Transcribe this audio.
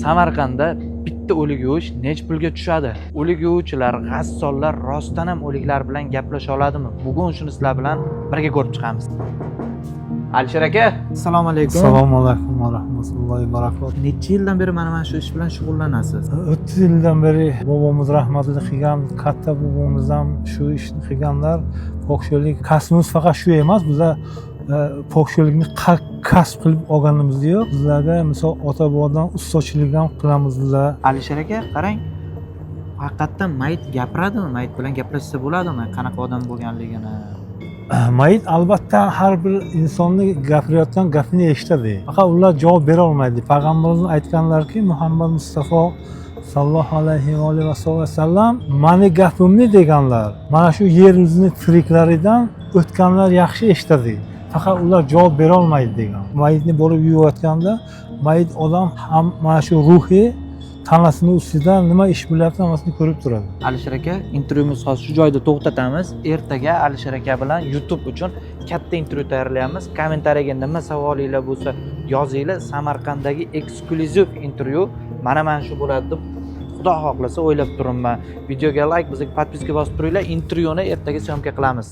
Samarqandda bitta o'lik yuvish necha pulga tushadi? O'lik yuvuvchilar, g'assollar rostdan ham o'liklar bilan gaplasha oladimi? Bugun shuni sizlar bilan birga ko'rib chiqamiz. Alisher aka, assalomu alaykum. Assalomu alaykum va rahmatullohi va barakatuh. Necha yildan beri mana shu ish bilan shug'ullanasiz? 30 yildan beri bobomiz rahmatli qilgan, katta bobomiz ham shu ishni qilganlar. Poksho'lik kasbimiz faqat shu emas, bizlar poksho'likni kasb qilib olganimiz yo'q. Bizlarga misol ota-bobodan ustochilik ham qilamiz bizlar. Alisher aka, qarang. Haqiqatdan mayit gapiradimi? Mayit bilan gaplashsa bo'ladimi? Qanaqa odam bo'lganligini? Mayit albatta har bir insonni gapirayotgan gapini eshitadi. Faqat ular javob bera olmaydi. Payg'ambarimiz aytganlarki, Muhammad Mustafa sallallohu alayhi va sallam mani gapimni deganlar. Mana shu yer yuzini tiriklaridan o'tganlar yaxshi eshitadi. Faqat ular javob bera olmaydi degan. Mayitni bo'lib yuvayotganda mayit odam ham mana shu ruhi tanasini ustida nima ish bo'lyapti hammasini ko'rib turadi. Alisher aka, intervyumizni hozir shu joyda to'xtatamiz. Ertaga Alisher aka bilan YouTube uchun katta intervyu tayyorlaymiz. Kommentariyaga nima savolinglar bo'lsa yozinglar. Samarqanddagi eksklyuziv intervyu mana shu bo'ladi deb Xudo xohlasa o'ylab turibman. Videoga like, bizga podpiska bosib turinglar. Intervyuni ertaga syomka qilamiz.